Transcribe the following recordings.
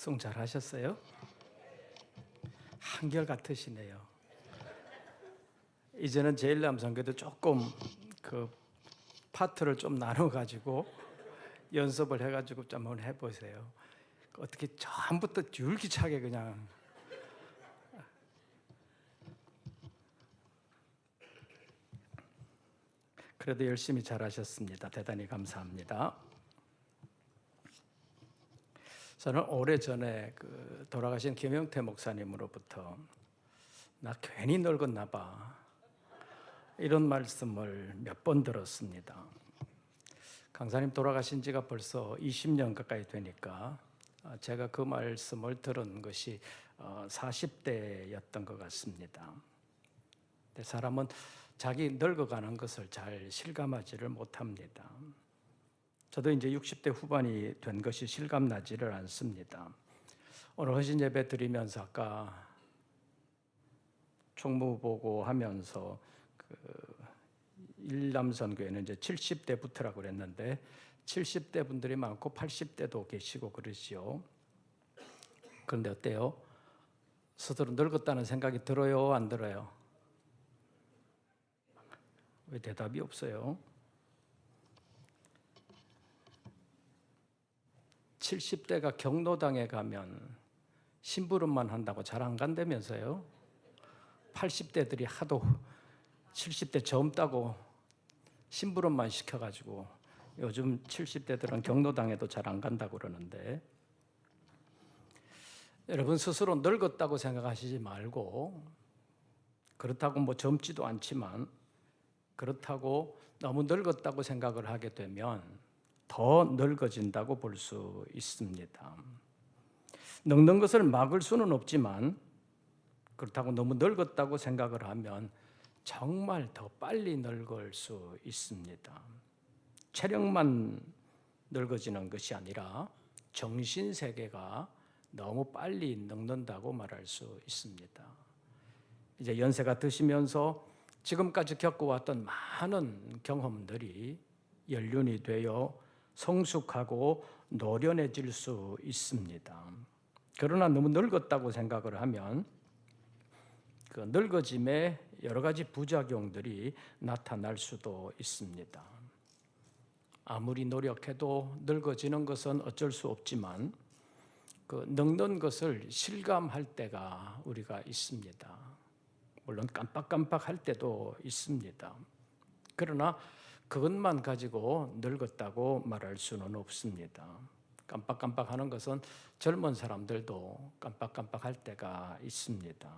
독송 잘 하셨어요? 한결같으시네요. 이제는 제1남성교도 조금 그 파트를 좀 나눠가지고 연습을 해가지고 좀 한번 해보세요. 어떻게 처음부터 줄기차게 그냥. 그래도 열심히 잘하셨습니다. 대단히 감사합니다. 저는 오래전에 돌아가신 김영태 목사님으로부터 나 괜히 늙었나 봐 이런 말씀을 몇 번 들었습니다. 강사님 돌아가신 지가 벌써 20년 가까이 되니까 제가 그 말씀을 들은 것이 40대였던 것 같습니다. 근데 사람은 자기 늙어가는 것을 잘 실감하지를 못합니다. 저도 이제 60대 후반이 된 것이 실감나지를 않습니다. 오늘 헌신 예배 드리면서 아까 총무 보고 하면서 일남선교회는 이제 70대부터라고 그랬는데 70대 분들이 많고 80대도 계시고 그러지요. 그런데 어때요? 스스로 늙었다는 생각이 들어요? 안 들어요? 왜 대답이 없어요? 70대가 경로당에 가면 심부름만 한다고 잘 안 간다면서요? 80대들이 하도 70대 젊다고 심부름만 시켜가지고 요즘 70대들은 경로당에도 잘 안 간다고 그러는데, 여러분 스스로 늙었다고 생각하시지 말고, 그렇다고 뭐 젊지도 않지만 그렇다고 너무 늙었다고 생각을 하게 되면 더 늙어진다고 볼 수 있습니다. 늙는 것을 막을 수는 없지만 그렇다고 너무 늙었다고 생각을 하면 정말 더 빨리 늙을 수 있습니다. 체력만 늙어지는 것이 아니라 정신세계가 너무 빨리 늙는다고 말할 수 있습니다. 이제 연세가 드시면서 지금까지 겪어왔던 많은 경험들이 연륜이 되어 성숙하고 노련해질 수 있습니다. 그러나 너무 늙었다고 생각을 하면 그 늙어짐에 여러 가지 부작용들이 나타날 수도 있습니다. 아무리 노력해도 늙어지는 것은 어쩔 수 없지만 그 늙는 것을 실감할 때가 우리가 있습니다. 물론 깜빡깜빡할 때도 있습니다. 그러나 그것만 가지고 늙었다고 말할 수는 없습니다. 깜빡깜빡하는 것은 젊은 사람들도 깜빡깜빡할 때가 있습니다.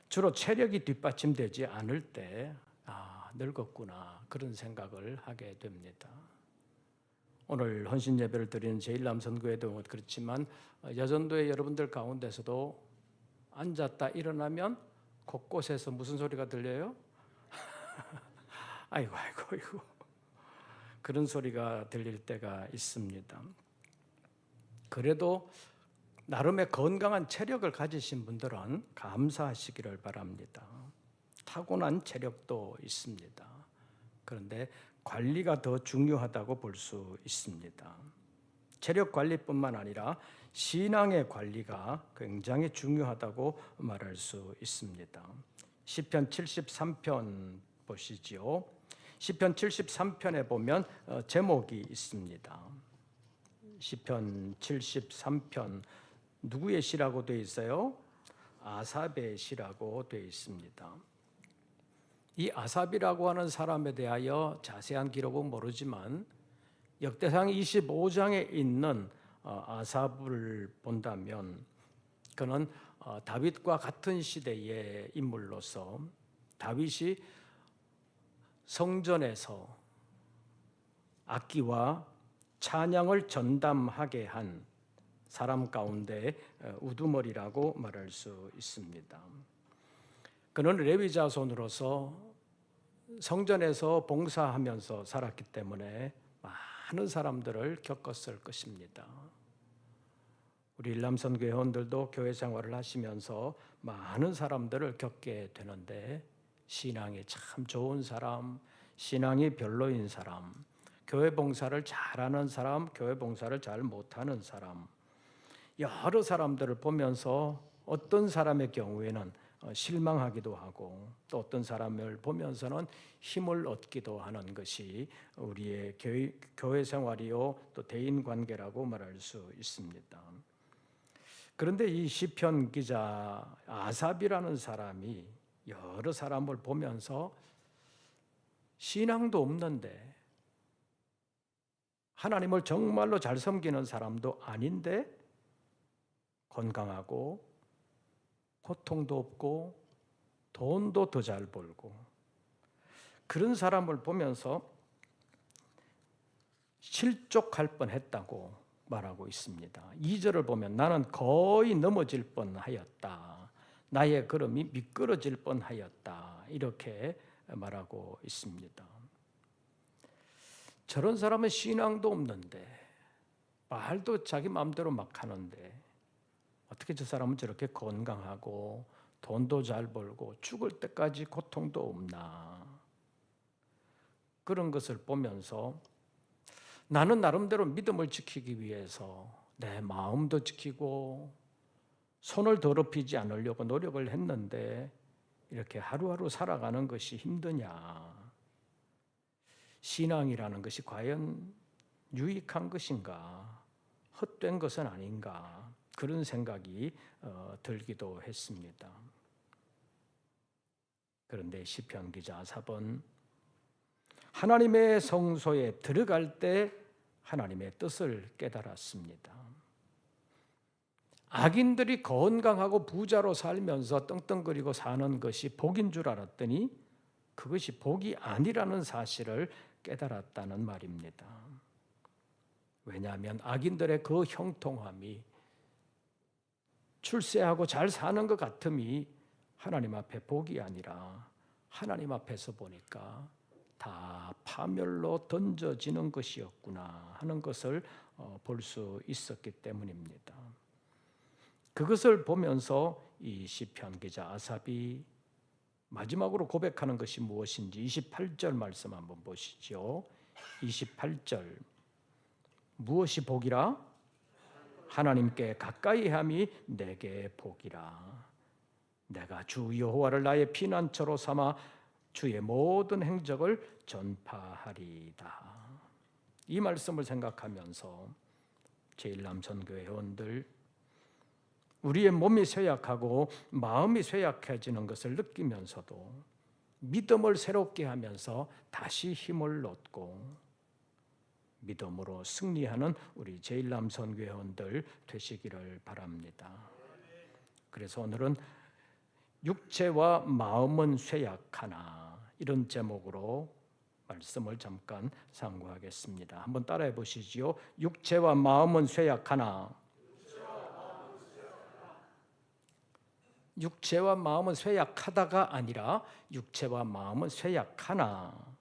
주로 체력이 뒷받침되지 않을 때 늙었구나 그런 생각을 하게 됩니다. 오늘 헌신 예배를 드리는 제1남선교회도 그렇지만 여전도의 여러분들 가운데서도 앉았다 일어나면 곳곳에서 무슨 소리가 들려요? 아이고 그런 소리가 들릴 때가 있습니다. 그래도 나름의 건강한 체력을 가지신 분들은 감사하시기를 바랍니다. 타고난 체력도 있습니다. 그런데 관리가 더 중요하다고 볼 수 있습니다. 체력 관리뿐만 아니라 신앙의 관리가 굉장히 중요하다고 말할 수 있습니다. 시편 73편 보시지요. 시편 73편에 보면 제목이 있습니다. 시편 73편 누구의 시라고 되어 있어요? 아삽의 시라고 되어 있습니다. 이 아삽이라고 하는 사람에 대하여 자세한 기록은 모르지만 역대상 25장에 있는 아삽을 본다면 그는 다윗과 같은 시대의 인물로서 다윗이 성전에서 악기와 찬양을 전담하게 한 사람 가운데 우두머리라고 말할 수 있습니다. 그는 레위 자손으로서 성전에서 봉사하면서 살았기 때문에 많은 사람들을 겪었을 것입니다. 우리 일남선교회 회원들도 교회 생활을 하시면서 많은 사람들을 겪게 되는데 신앙이 참 좋은 사람, 신앙이 별로인 사람, 교회 봉사를 잘하는 사람, 교회 봉사를 잘 못하는 사람, 여러 사람들을 보면서 어떤 사람의 경우에는 실망하기도 하고 또 어떤 사람을 보면서는 힘을 얻기도 하는 것이 우리의 교회 생활이요 또 대인 관계라고 말할 수 있습니다. 그런데 이 시편 기자 아삽이라는 사람이 여러 사람을 보면서 신앙도 없는데 하나님을 정말로 잘 섬기는 사람도 아닌데 건강하고 고통도 없고 돈도 더 잘 벌고 그런 사람을 보면서 실족할 뻔했다고 말하고 있습니다. 2절을 보면 나는 거의 넘어질 뻔하였다. 나의 걸음이 미끄러질 뻔하였다. 이렇게 말하고 있습니다. 저런 사람은 신앙도 없는데 말도 자기 마음대로 막 하는데 어떻게 저 사람은 저렇게 건강하고 돈도 잘 벌고 죽을 때까지 고통도 없나? 그런 것을 보면서 나는 나름대로 믿음을 지키기 위해서 내 마음도 지키고 손을 더럽히지 않으려고 노력을 했는데 이렇게 하루하루 살아가는 것이 힘드냐? 신앙이라는 것이 과연 유익한 것인가? 헛된 것은 아닌가? 그런 생각이 들기도 했습니다. 그런데 시편 기자 아삽은 하나님의 성소에 들어갈 때 하나님의 뜻을 깨달았습니다. 악인들이 건강하고 부자로 살면서 떵떵거리고 사는 것이 복인 줄 알았더니 그것이 복이 아니라는 사실을 깨달았다는 말입니다. 왜냐하면 악인들의 그 형통함이 출세하고 잘 사는 것 같음이 하나님 앞에 복이 아니라 하나님 앞에서 보니까 다 파멸로 던져지는 것이었구나 하는 것을 볼 수 있었기 때문입니다. 그것을 보면서 이 시편 기자 아삽이 마지막으로 고백하는 것이 무엇인지 28절 말씀 한번 보시죠. 28절 무엇이 복이라? 하나님께 가까이 함이 내게 복이라. 내가 주 여호와를 나의 피난처로 삼아 주의 모든 행적을 전파하리이다. 이 말씀을 생각하면서 제1남선교회 회원들 우리의 몸이 쇠약하고 마음이 쇠약해지는 것을 느끼면서도 믿음을 새롭게 하면서 다시 힘을 얻고 믿음으로 승리하는 우리 제1남선교회 회원들 되시기를 바랍니다. 그래서 오늘은 육체와 마음은 쇠약하나 이런 제목으로 말씀을 잠깐 상고하겠습니다. 한번 따라해 보시지요. 육체와 마음은 쇠약하나 육체와 마음은 쇠약하다가 아니라 육체와 마음은 쇠약하나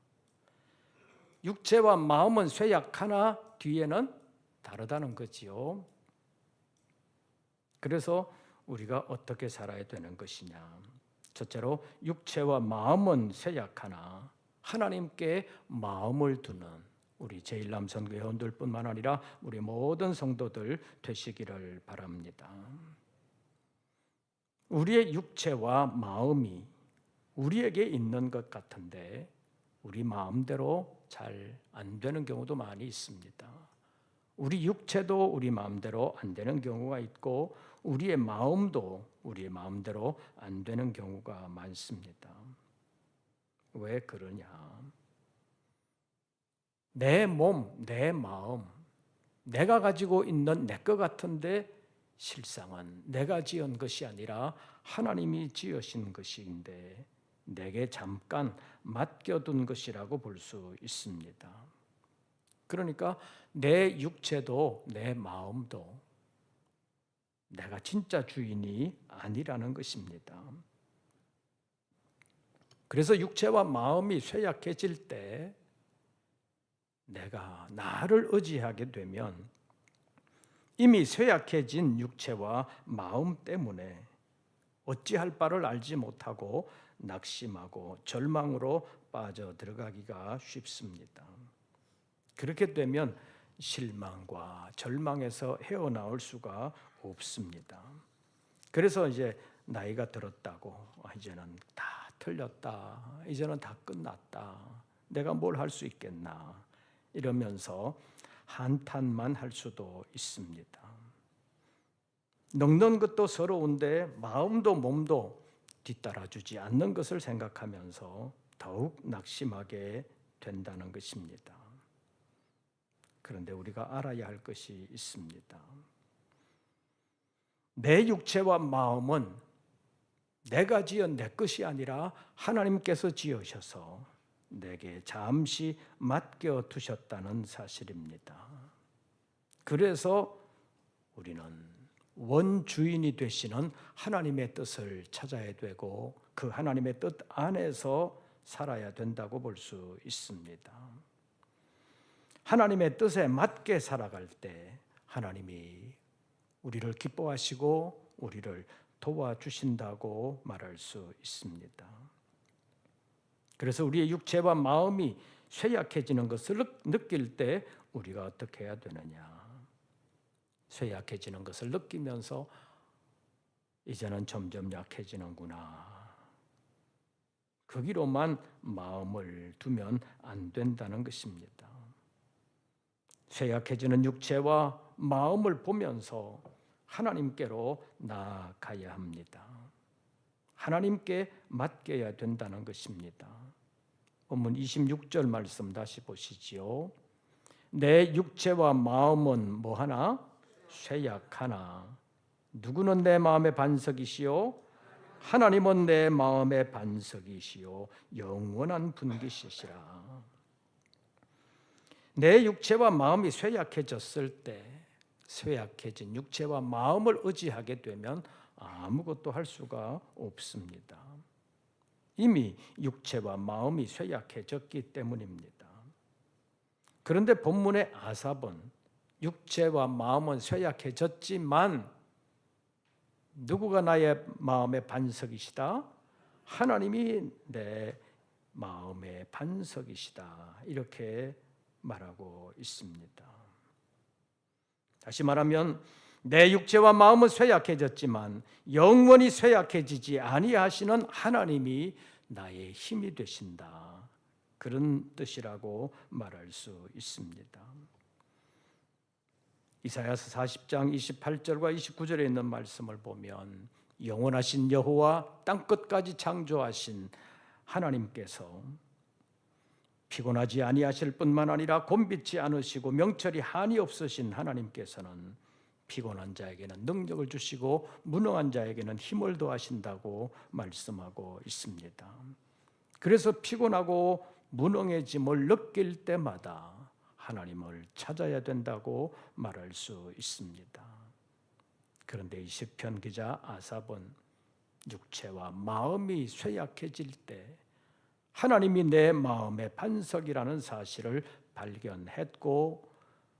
육체와 마음은 쇠약하나 뒤에는 다르다는 거지요. 그래서 우리가 어떻게 살아야 되는 것이냐. 첫째로 육체와 마음은 쇠약하나 하나님께 마음을 두는 우리 제1남선교회 회원들뿐만 아니라 우리 모든 성도들 되시기를 바랍니다. 우리의 육체와 마음이 우리에게 있는 것 같은데 우리 마음대로 잘 안 되는 경우도 많이 있습니다. 우리 육체도 우리 마음대로 안 되는 경우가 있고 우리의 마음도 우리의 마음대로 안 되는 경우가 많습니다. 왜 그러냐? 내 몸, 내 마음, 내가 가지고 있는 내 것 같은데 실상은 내가 지은 것이 아니라 하나님이 지으신 것인데 내게 잠깐 맡겨둔 것이라고 볼 수 있습니다. 그러니까 내 육체도 내 마음도 내가 진짜 주인이 아니라는 것입니다. 그래서 육체와 마음이 쇠약해질 때 내가 나를 의지하게 되면 이미 쇠약해진 육체와 마음 때문에 어찌할 바를 알지 못하고 낙심하고 절망으로 빠져 들어가기가 쉽습니다. 그렇게 되면 실망과 절망에서 헤어나올 수가 없습니다. 그래서 이제 나이가 들었다고 이제는 다 틀렸다, 이제는 다 끝났다, 내가 뭘 할 수 있겠나 이러면서 한탄만 할 수도 있습니다. 늙는 것도 서러운데 마음도 몸도 뒤따라주지 않는 것을 생각하면서 더욱 낙심하게 된다는 것입니다. 그런데 우리가 알아야 할 것이 있습니다. 내 육체와 마음은 내가 지은 내 것이 아니라 하나님께서 지으셔서 내게 잠시 맡겨 두셨다는 사실입니다. 그래서 우리는 원주인이 되시는 하나님의 뜻을 찾아야 되고 그 하나님의 뜻 안에서 살아야 된다고 볼 수 있습니다. 하나님의 뜻에 맞게 살아갈 때 하나님이 우리를 기뻐하시고 우리를 도와주신다고 말할 수 있습니다. 그래서 우리의 육체와 마음이 쇠약해지는 것을 느낄 때 우리가 어떻게 해야 되느냐? 쇠약해지는 것을 느끼면서 이제는 점점 약해지는구나, 거기로만 마음을 두면 안 된다는 것입니다. 쇠약해지는 육체와 마음을 보면서 하나님께로 나아가야 합니다. 하나님께 맡겨야 된다는 것입니다. 본문 26절 말씀 다시 보시지요. 내 육체와 마음은 뭐하나? 쇠약하나 누구는 내 마음의 반석이시요 하나님은 내 마음의 반석이시요 영원한 분기시시라. 내 육체와 마음이 쇠약해졌을 때, 쇠약해진 육체와 마음을 의지하게 되면 아무것도 할 수가 없습니다. 이미 육체와 마음이 쇠약해졌기 때문입니다. 그런데 본문의 아삽은 육체와 마음은 쇠약해졌지만 누구가 나의 마음의 반석이시다? 하나님이 내 마음의 반석이시다, 이렇게 말하고 있습니다. 다시 말하면 내 육체와 마음은 쇠약해졌지만 영원히 쇠약해지지 아니하시는 하나님이 나의 힘이 되신다, 그런 뜻이라고 말할 수 있습니다. 이사야서 40장 28절과 29절에 있는 말씀을 보면 영원하신 여호와 땅끝까지 창조하신 하나님께서 피곤하지 아니하실 뿐만 아니라 곤비치 않으시고 명철이 한이 없으신 하나님께서는 피곤한 자에게는 능력을 주시고 무능한 자에게는 힘을 더하신다고 말씀하고 있습니다. 그래서 피곤하고 무능해짐을 느낄 때마다 하나님을 찾아야 된다고 말할 수 있습니다. 그런데 이 시편 기자 아삽은 육체와 마음이 쇠약해질 때 하나님이 내 마음의 반석이라는 사실을 발견했고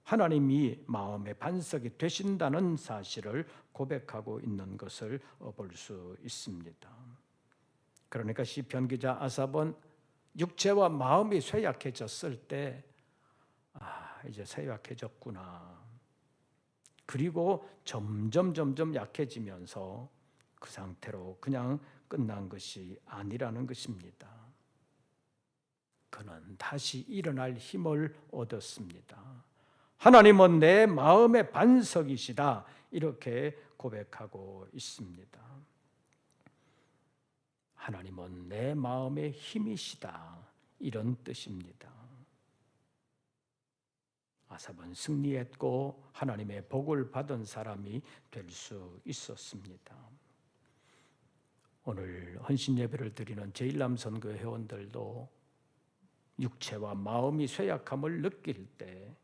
하나님이 마음의 반석이 되신다는 사실을 고백하고 있는 것을 볼 수 있습니다. 그러니까 시편 기자 아삽은 육체와 마음이 쇠약해졌을 때 이제 쇠약해졌구나, 그리고 점점 약해지면서 그 상태로 그냥 끝난 것이 아니라는 것입니다. 그는 다시 일어날 힘을 얻었습니다. 하나님은 내 마음의 반석이시다, 이렇게 고백하고 있습니다. 하나님은 내 마음의 힘이시다, 이런 뜻입니다. 아삽은 승리했고 하나님의 복을 받은 사람이 될 수 있었습니다. 오늘 헌신 예배를 드리는 제1남선교 회원들도 육체와 마음이 쇠약함을 느낄 때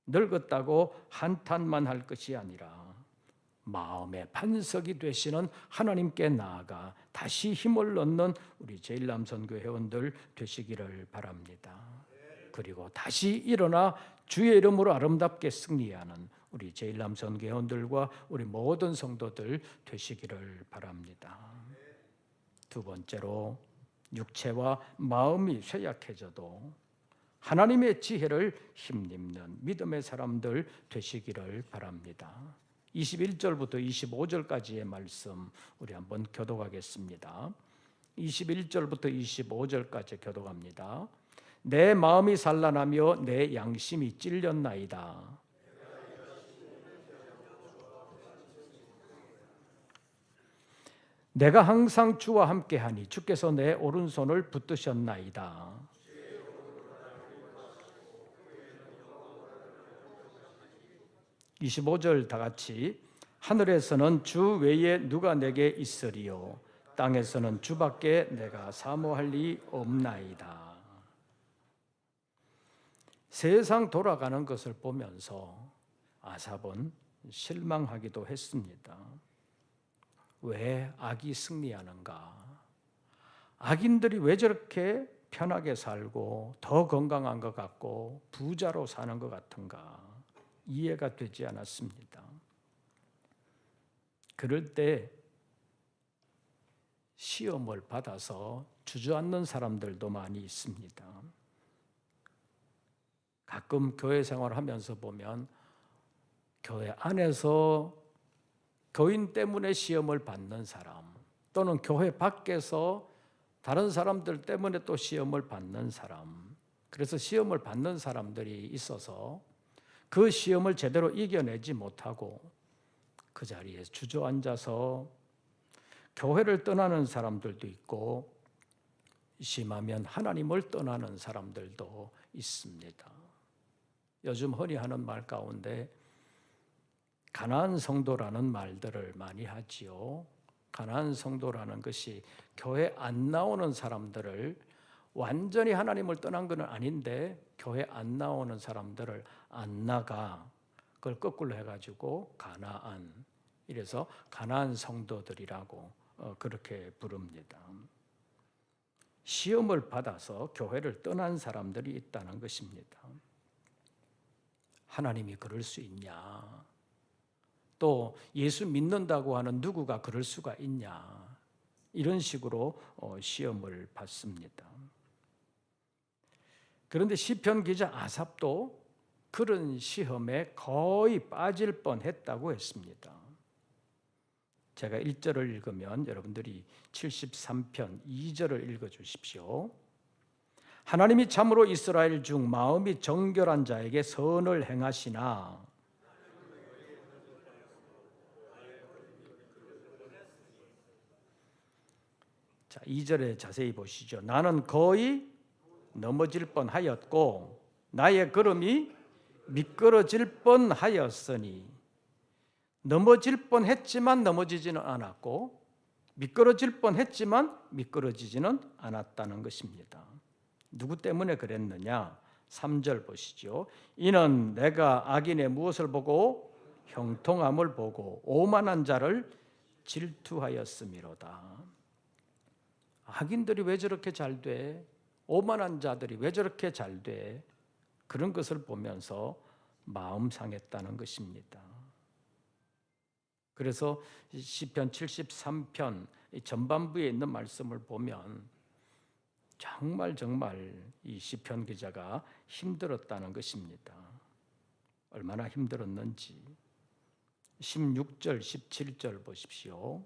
늙었다고 한탄만 할 것이 아니라 마음의 반석이 되시는 하나님께 나아가 다시 힘을 얻는 우리 제1남선교 회원들 되시기를 바랍니다. 그리고 다시 일어나 주의 이름으로 아름답게 승리하는 우리 제1남선교 회원들과 우리 모든 성도들 되시기를 바랍니다. 두 번째로 육체와 마음이 쇠약해져도 하나님의 지혜를 힘입는 믿음의 사람들 되시기를 바랍니다. 21절부터 25절까지의 말씀 우리 한번 교독하겠습니다. 21절부터 25절까지 교독합니다. 내 마음이 산란하며 내 양심이 찔렸나이다. 내가 항상 주와 함께하니 주께서 내 오른손을 붙드셨나이다. 25절 다 같이 하늘에서는 주 외에 누가 내게 있으리요 땅에서는 주밖에 내가 사모할 리 없나이다. 세상 돌아가는 것을 보면서 아삽은 실망하기도 했습니다. 왜 악이 승리하는가? 악인들이 왜 저렇게 편하게 살고 더 건강한 것 같고 부자로 사는 것 같은가? 이해가 되지 않았습니다. 그럴 때 시험을 받아서 주저앉는 사람들도 많이 있습니다. 가끔 교회 생활하면서 보면 교회 안에서 교인 때문에 시험을 받는 사람, 또는 교회 밖에서 다른 사람들 때문에 또 시험을 받는 사람, 그래서 시험을 받는 사람들이 있어서 그 시험을 제대로 이겨내지 못하고 그 자리에 주저앉아서 교회를 떠나는 사람들도 있고 심하면 하나님을 떠나는 사람들도 있습니다. 요즘 흔히 하는 말 가운데 가나안 성도라는 말들을 많이 하지요. 가나안 성도라는 것이 교회 안 나오는 사람들을, 완전히 하나님을 떠난 건 아닌데 교회 안 나오는 사람들을 안 나가, 그걸 거꾸로 해가지고 가나안, 이래서 가나안 성도들이라고 그렇게 부릅니다. 시험을 받아서 교회를 떠난 사람들이 있다는 것입니다. 하나님이 그럴 수 있냐? 또 예수 믿는다고 하는 누구가 그럴 수가 있냐? 이런 식으로 시험을 받습니다. 그런데 시편 기자 아삽도 그런 시험에 거의 빠질 뻔했다고 했습니다. 제가 1절을 읽으면 여러분들이 73편 2절을 읽어주십시오. 하나님이 참으로 이스라엘 중 마음이 정결한 자에게 선을 행하시나 자, 2절에 자세히 보시죠. 나는 거의 넘어질 뻔하였고 나의 걸음이 미끄러질 뻔하였으니, 넘어질 뻔했지만 넘어지지는 않았고 미끄러질 뻔했지만 미끄러지지는 않았다는 것입니다. 누구 때문에 그랬느냐? 3절 보시죠. 이는 내가 악인의 무엇을 보고 형통함을 보고 오만한 자를 질투하였음이로다. 악인들이 왜 저렇게 잘 돼? 오만한 자들이 왜 저렇게 잘 돼? 그런 것을 보면서 마음 상했다는 것입니다. 그래서 시편 73편 전반부에 있는 말씀을 보면 정말 이 시편 기자가 힘들었다는 것입니다. 얼마나 힘들었는지 16절, 17절 보십시오.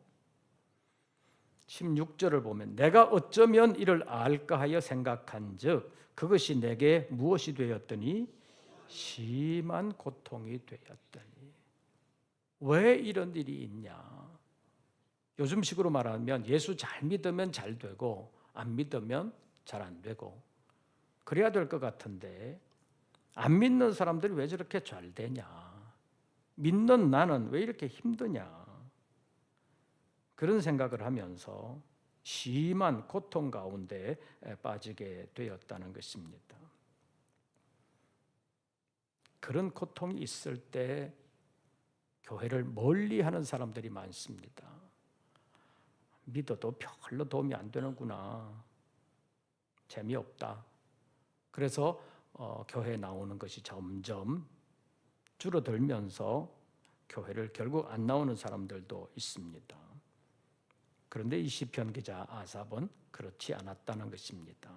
16절을 보면 내가 어쩌면 이를 알까 하여 생각한즉 그것이 내게 무엇이 되었더니 심한 고통이 되었더니. 왜 이런 일이 있냐? 요즘식으로 말하면 예수 잘 믿으면 잘 되고 안 믿으면 잘 안 되고 그래야 될 것 같은데 안 믿는 사람들이 왜 저렇게 잘 되냐? 믿는 나는 왜 이렇게 힘드냐? 그런 생각을 하면서 심한 고통 가운데 빠지게 되었다는 것입니다. 그런 고통이 있을 때 교회를 멀리하는 사람들이 많습니다. 믿어도 별로 도움이 안 되는구나, 재미없다. 그래서 교회에 나오는 것이 점점 줄어들면서 교회를 결국 안 나오는 사람들도 있습니다. 그런데 이 시편 기자 아삽은 그렇지 않았다는 것입니다.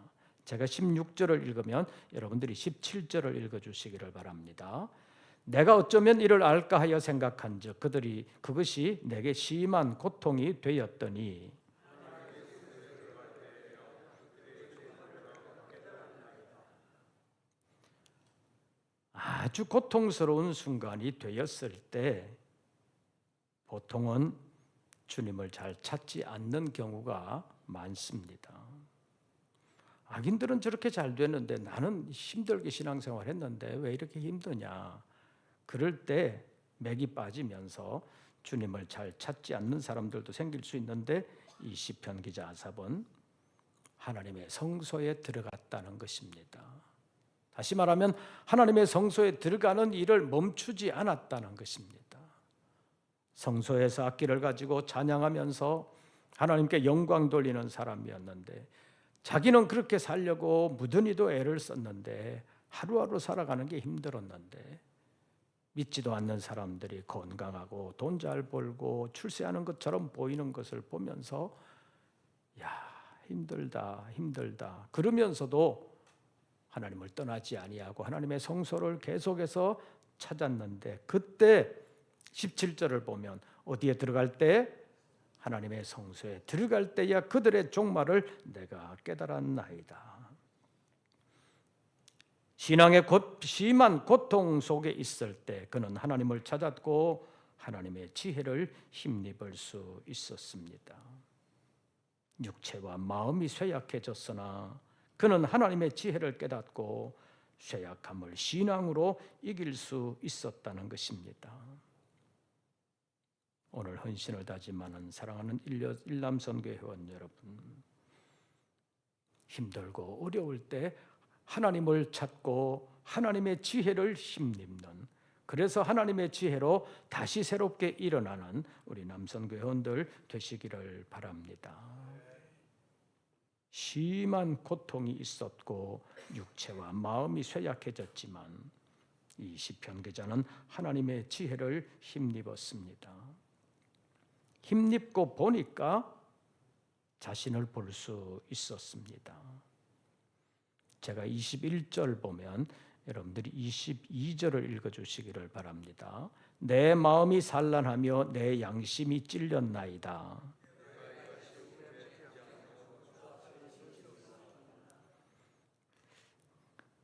제가 16절을 읽으면 여러분들이 17절을 읽어주시기를 바랍니다. 내가 어쩌면 이를 알까 하여 생각한즉 그것이 내게 심한 고통이 되었더니 아주 고통스러운 순간이 되었을 때 보통은 주님을 잘 찾지 않는 경우가 많습니다. 악인들은 저렇게 잘 되는데 나는 힘들게 신앙생활 했는데 왜 이렇게 힘드냐? 그럴 때 맥이 빠지면서 주님을 잘 찾지 않는 사람들도 생길 수 있는데 이 시편 기자 아삽은 하나님의 성소에 들어갔다는 것입니다. 다시 말하면 하나님의 성소에 들어가는 일을 멈추지 않았다는 것입니다. 성소에서 악기를 가지고 찬양하면서 하나님께 영광 돌리는 사람이었는데 자기는 그렇게 살려고 무던히도 애를 썼는데 하루하루 살아가는 게 힘들었는데 믿지도 않는 사람들이 건강하고 돈 잘 벌고 출세하는 것처럼 보이는 것을 보면서 야, 힘들다 그러면서도 하나님을 떠나지 아니하고 하나님의 성소를 계속해서 찾았는데 그때 17절을 보면 어디에 들어갈 때? 하나님의 성소에 들어갈 때야 그들의 종말을 내가 깨달았나이다. 신앙의 심한 고통 속에 있을 때 그는 하나님을 찾았고 하나님의 지혜를 힘입을 수 있었습니다. 육체와 마음이 쇠약해졌으나 그는 하나님의 지혜를 깨닫고 쇠약함을 신앙으로 이길 수 있었다는 것입니다. 오늘 헌신을 다짐하는 사랑하는 일남선교 회원 여러분, 힘들고 어려울 때 하나님을 찾고 하나님의 지혜를 힘입는, 그래서 하나님의 지혜로 다시 새롭게 일어나는 우리 남선교 회원들 되시기를 바랍니다. 심한 고통이 있었고 육체와 마음이 쇠약해졌지만 이 시편 기자는 하나님의 지혜를 힘입었습니다. 힘입고 보니까 자신을 볼 수 있었습니다. 제가 21절 보면 여러분들이 22절을 읽어주시기를 바랍니다. 내 마음이 산란하며 내 양심이 찔렸나이다.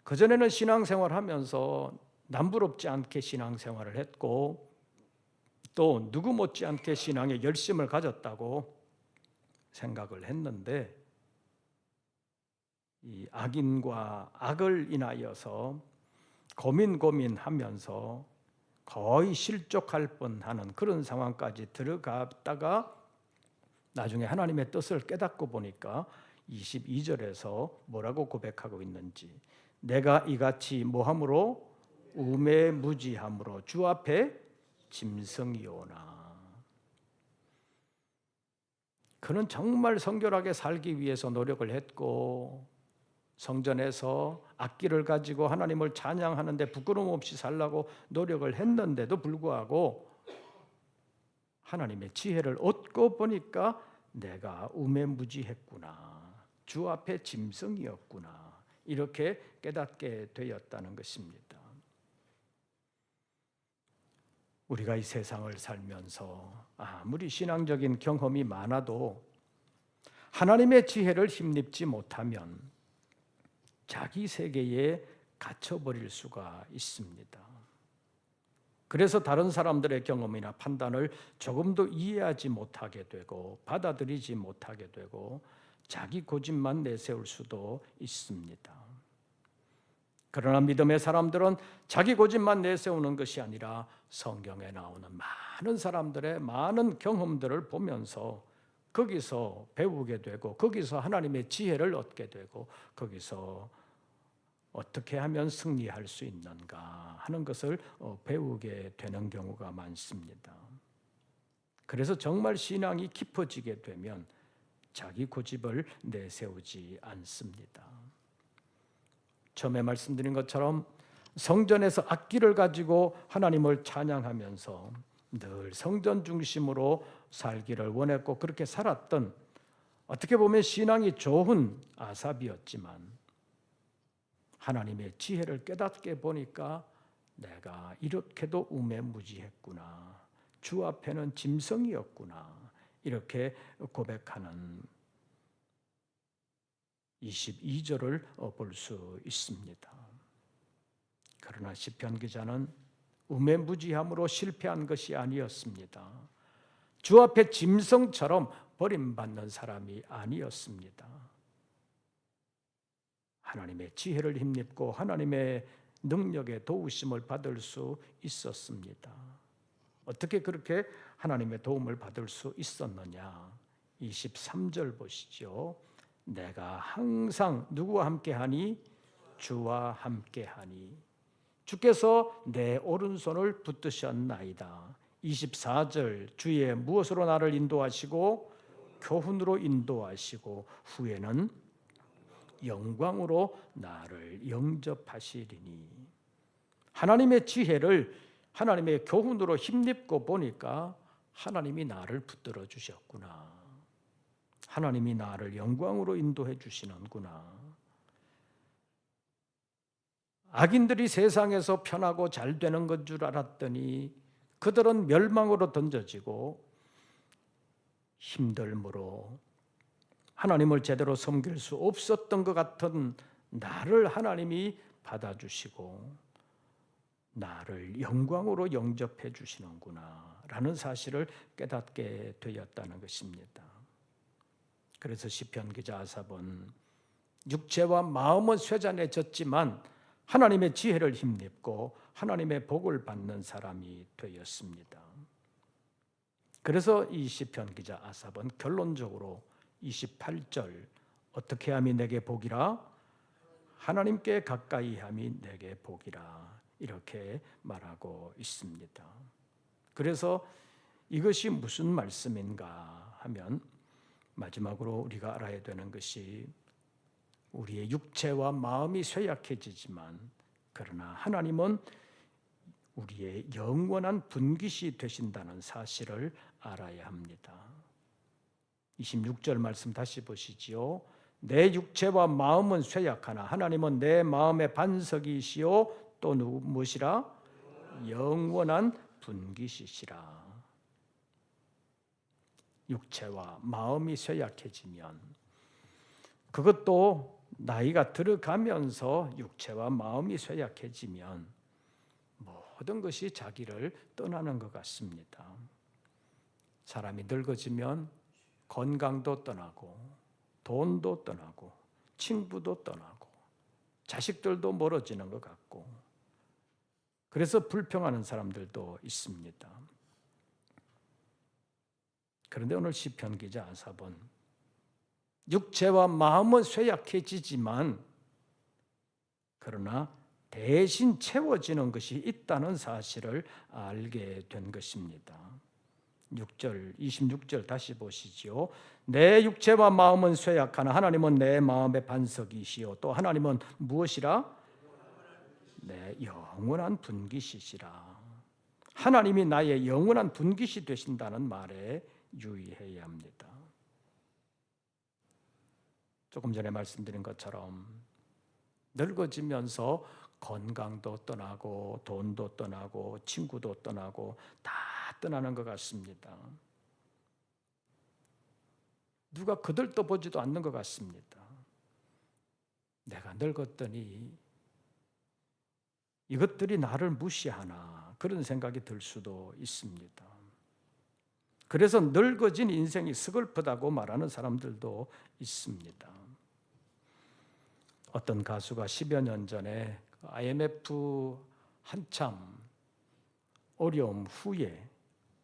그전에는 신앙생활하면서 남부럽지 않게 신앙생활을 했고 또 누구 못지않게 신앙에 열심을 가졌다고 생각을 했는데 이 악인과 악을 인하여서 고민하면서 거의 실족할 뻔하는 그런 상황까지 들어갔다가 나중에 하나님의 뜻을 깨닫고 보니까 22절에서 뭐라고 고백하고 있는지, 내가 이같이 뭐함으로 우매무지함으로 주 앞에 짐승이오나. 그는 정말 성결하게 살기 위해서 노력을 했고 성전에서 악기를 가지고 하나님을 찬양하는데 부끄러움 없이 살라고 노력을 했는데도 불구하고 하나님의 지혜를 얻고 보니까 내가 우매무지했구나, 주 앞에 짐승이었구나, 이렇게 깨닫게 되었다는 것입니다. 우리가 이 세상을 살면서 아무리 신앙적인 경험이 많아도 하나님의 지혜를 힘입지 못하면 자기 세계에 갇혀버릴 수가 있습니다. 그래서 다른 사람들의 경험이나 판단을 조금도 이해하지 못하게 되고 받아들이지 못하게 되고 자기 고집만 내세울 수도 있습니다. 그러나 믿음의 사람들은 자기 고집만 내세우는 것이 아니라 성경에 나오는 많은 사람들의 많은 경험들을 보면서 거기서 배우게 되고 거기서 하나님의 지혜를 얻게 되고 거기서 어떻게 하면 승리할 수 있는가 하는 것을 배우게 되는 경우가 많습니다. 그래서 정말 신앙이 깊어지게 되면 자기 고집을 내세우지 않습니다. 처음에 말씀드린 것처럼 성전에서 악기를 가지고 하나님을 찬양하면서 늘 성전 중심으로 살기를 원했고 그렇게 살았던, 어떻게 보면 신앙이 좋은 아삽이었지만 하나님의 지혜를 깨닫게 보니까 내가 이렇게도 우매무지했구나. 주 앞에는 짐승이었구나. 이렇게 고백하는 22절을 볼 수 있습니다. 그러나 시편 기자는 우매무지함으로 실패한 것이 아니었습니다. 주 앞에 짐승처럼 버림받는 사람이 아니었습니다. 하나님의 지혜를 힘입고 하나님의 능력의 도우심을 받을 수 있었습니다. 어떻게 그렇게 하나님의 도움을 받을 수 있었느냐? 23절 보시죠. 내가 항상 누구와 함께하니? 주와 함께하니. 주께서 내 오른손을 붙드셨나이다. 24절 주의 무엇으로 나를 인도하시고 교훈으로 인도하시고 후에는 영광으로 나를 영접하시리니. 하나님의 지혜를 하나님의 교훈으로 힘입고 보니까 하나님이 나를 붙들어 주셨구나. 하나님이 나를 영광으로 인도해 주시는구나. 악인들이 세상에서 편하고 잘 되는 것 줄 알았더니 그들은 멸망으로 던져지고 힘들므로 하나님을 제대로 섬길 수 없었던 것 같은 나를 하나님이 받아주시고 나를 영광으로 영접해 주시는구나 라는 사실을 깨닫게 되었다는 것입니다. 그래서 시편 기자 아삽은 육체와 마음은 쇠잔해졌지만 하나님의 지혜를 힘입고 하나님의 복을 받는 사람이 되었습니다. 그래서 이 시편 기자 아삽은 결론적으로 28절 어떻게 함이 내게 복이라? 하나님께 가까이 함이 내게 복이라. 이렇게 말하고 있습니다. 그래서 이것이 무슨 말씀인가 하면 마지막으로 우리가 알아야 되는 것이 우리의 육체와 마음이 쇠약해지지만 그러나 하나님은 우리의 영원한 분깃이 되신다는 사실을 알아야 합니다. 26절 말씀 다시 보시지요. 내 육체와 마음은 쇠약하나 하나님은 내 마음의 반석이시요 또 무엇이라? 영원한 분깃이시라. 육체와 마음이 쇠약해지면 그것도 나이가 들어가면서 육체와 마음이 쇠약해지면 모든 것이 자기를 떠나는 것 같습니다. 사람이 늙어지면 건강도 떠나고 돈도 떠나고 친구도 떠나고 자식들도 멀어지는 것 같고 그래서 불평하는 사람들도 있습니다. 그런데 오늘 시편 기자 아삽은 육체와 마음은 쇠약해지지만 그러나 대신 채워지는 것이 있다는 사실을 알게 된 것입니다. 26절 다시 보시죠. 내 육체와 마음은 쇠약하나 하나님은 내 마음의 반석이시요 또 하나님은 무엇이라? 내 영원한 분깃이시라. 하나님이 나의 영원한 분깃이 되신다는 말에 유의해야 합니다. 조금 전에 말씀드린 것처럼 늙어지면서 건강도 떠나고 돈도 떠나고 친구도 떠나고 다 떠나는 것 같습니다. 누가 그들도 보지도 않는 것 같습니다. 내가 늙었더니 이것들이 나를 무시하나 그런 생각이 들 수도 있습니다. 그래서 늙어진 인생이 서글프다고 말하는 사람들도 있습니다. 어떤 가수가 10여 년 전에 IMF 한참 어려움 후에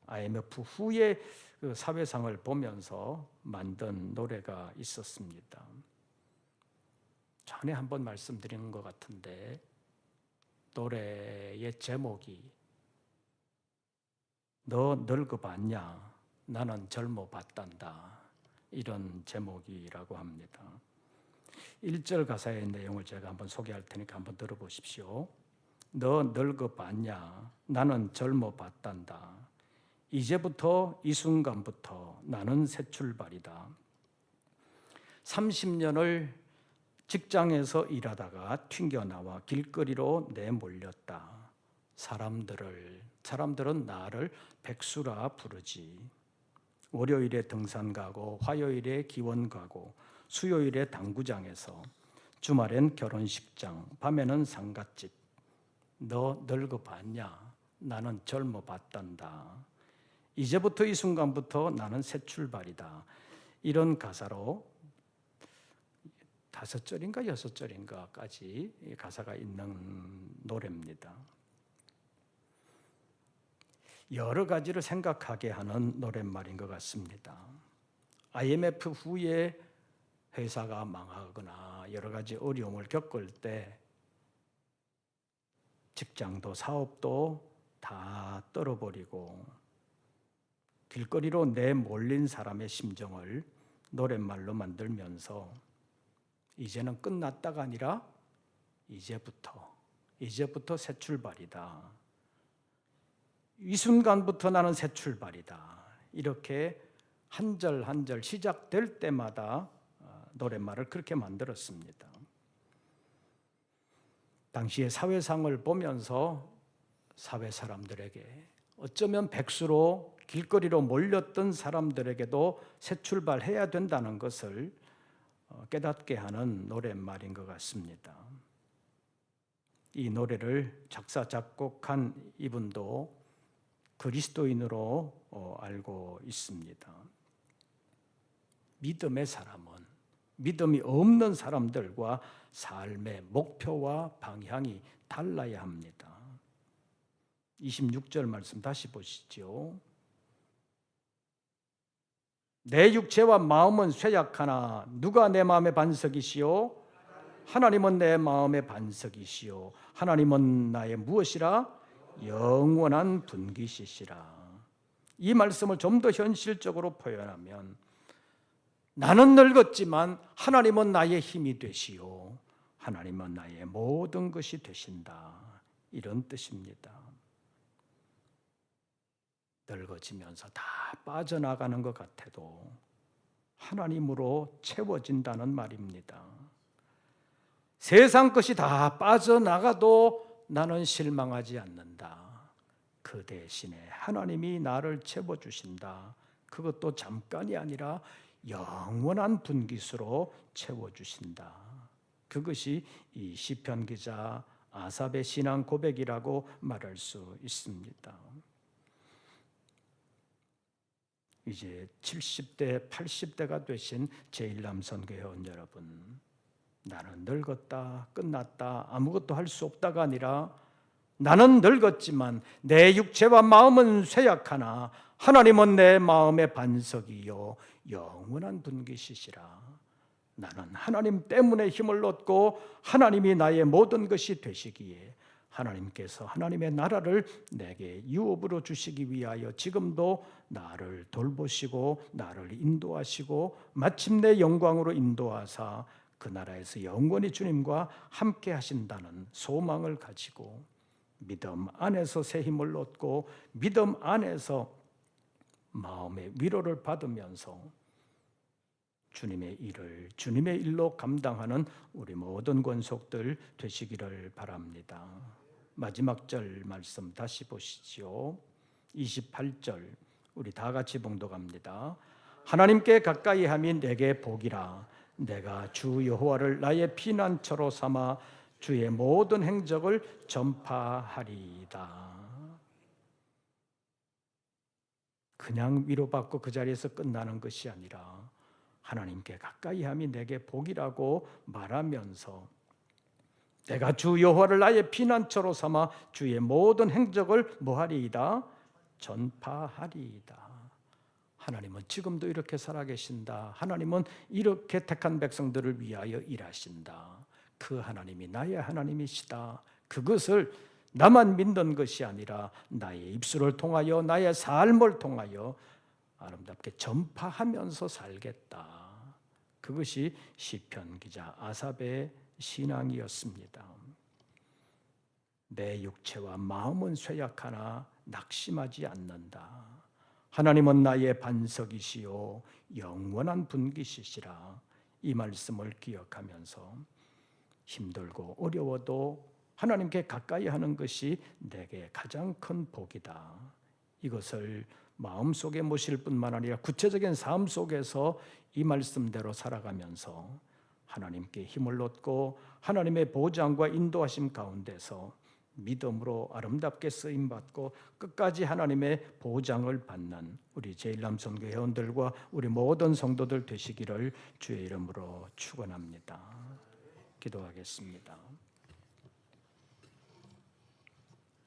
IMF 후에 그 사회상을 보면서 만든 노래가 있었습니다. 전에 한번 말씀드린 것 같은데 노래의 제목이 너 늙어봤냐? 나는 젊어봤단다. 이런 제목이라고 합니다. 1절 가사의 내용을 제가 한번 소개할 테니까 한번 들어보십시오. 너 늙어봤냐? 나는 젊어봤단다. 이제부터 이 순간부터 나는 새 출발이다. 30년을 직장에서 일하다가 튕겨나와 길거리로 내몰렸다. 사람들은 나를 백수라 부르지. 월요일에 등산 가고 화요일에 기원 가고 수요일에 당구장에서 주말엔 결혼식장, 밤에는 상갓집. 너 늙어봤냐? 나는 젊어봤단다. 이제부터 이 순간부터 나는 새 출발이다. 이런 가사로 5절인가 6절인가까지 가사가 있는 노래입니다. 여러 가지를 생각하게 하는 노랫말인 것 같습니다. IMF 후에 회사가 망하거나 여러 가지 어려움을 겪을 때 직장도 사업도 다 떨어버리고 길거리로 내몰린 사람의 심정을 노랫말로 만들면서 이제는 끝났다가 아니라 이제부터 새 출발이다. 이 순간부터 나는 새 출발이다. 이렇게 한 절 한 절 시작될 때마다 노랫말을 그렇게 만들었습니다. 당시의 사회상을 보면서 사회 사람들에게 어쩌면 백수로 길거리로 몰렸던 사람들에게도 새 출발해야 된다는 것을 깨닫게 하는 노랫말인 것 같습니다. 이 노래를 작사 작곡한 이분도 그리스도인으로 알고 있습니다. 믿음의 사람은 믿음이 없는 사람들과 삶의 목표와 방향이 달라야 합니다. 26절 말씀 다시 보시죠. 내 육체와 마음은 쇠약하나 누가 내 마음의 반석이시오? 하나님은 내 마음의 반석이시오. 하나님은 나의 무엇이라? 영원한 분깃이시라. 이 말씀을 좀 더 현실적으로 표현하면 나는 늙었지만 하나님은 나의 힘이 되시오. 하나님은 나의 모든 것이 되신다. 이런 뜻입니다. 늙어지면서 다 빠져나가는 것 같아도 하나님으로 채워진다는 말입니다. 세상 것이 다 빠져나가도 나는 실망하지 않는다. 그 대신에 하나님이 나를 채워주신다. 그것도 잠깐이 아니라 영원한 분깃으로 채워주신다. 그것이 이 시편 기자 아삽의 신앙 고백이라고 말할 수 있습니다. 이제 70대, 80대가 되신 제1남 선교회원 여러분, 나는 늙었다, 끝났다, 아무것도 할 수 없다가 아니라 나는 늙었지만 내 육체와 마음은 쇠약하나 하나님은 내 마음의 반석이요 영원한 분깃이시라. 나는 하나님 때문에 힘을 얻고 하나님이 나의 모든 것이 되시기에 하나님께서 하나님의 나라를 내게 유업으로 주시기 위하여 지금도 나를 돌보시고 나를 인도하시고 마침내 영광으로 인도하사 그 나라에서 영원히 주님과 함께 하신다는 소망을 가지고 믿음 안에서 새 힘을 얻고 믿음 안에서 마음의 위로를 받으면서 주님의 일로 감당하는 우리 모든 권속들 되시기를 바랍니다. 마지막 절 말씀 다시 보시죠. 28절 우리 다 같이 봉독합니다. 하나님께 가까이 함이 내게 복이라. 내가 주 여호와를 나의 피난처로 삼아 주의 모든 행적을 전파하리이다. 그냥 위로받고 그 자리에서 끝나는 것이 아니라 하나님께 가까이 함이 내게 복이라고 말하면서 내가 주 여호와를 나의 피난처로 삼아 주의 모든 행적을 뭐하리이다? 전파하리이다. 하나님은 지금도 이렇게 살아계신다. 하나님은 이렇게 택한 백성들을 위하여 일하신다. 그 하나님이 나의 하나님이시다. 그것을 나만 믿는 것이 아니라 나의 입술을 통하여 나의 삶을 통하여 아름답게 전파하면서 살겠다. 그것이 시편 기자 아삽의 신앙이었습니다. 내 육체와 마음은 쇠약하나 낙심하지 않는다. 하나님은 나의 반석이시요 영원한 분깃이시라. 이 말씀을 기억하면서 힘들고 어려워도 하나님께 가까이 하는 것이 내게 가장 큰 복이다. 이것을 마음속에 모실 뿐만 아니라 구체적인 삶 속에서 이 말씀대로 살아가면서 하나님께 힘을 얻고 하나님의 보장과 인도하심 가운데서 믿음으로 아름답게 쓰임받고 끝까지 하나님의 보장을 받는 우리 제1남선교 회원들과 우리 모든 성도들 되시기를 주의 이름으로 축원합니다. 기도하겠습니다.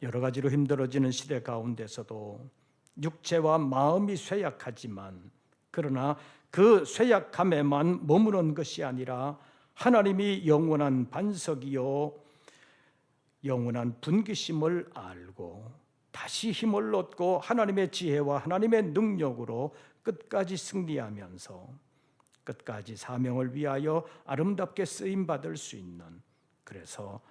여러 가지로 힘들어지는 시대 가운데서도 육체와 마음이 쇠약하지만 그러나 그 쇠약함에만 머무는 것이 아니라 하나님이 영원한 반석이요 영원한 분기심을 알고 다시 힘을 얻고 하나님의 지혜와 하나님의 능력으로 끝까지 승리하면서 끝까지 사명을 위하여 아름답게 쓰임받을 수 있는, 그래서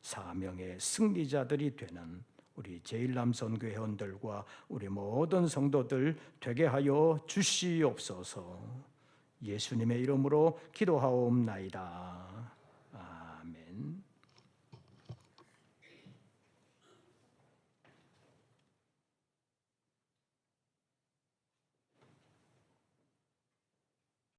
사명의 승리자들이 되는 우리 제1남선교 회원들과 우리 모든 성도들 되게 하여 주시옵소서. 예수님의 이름으로 기도하옵나이다.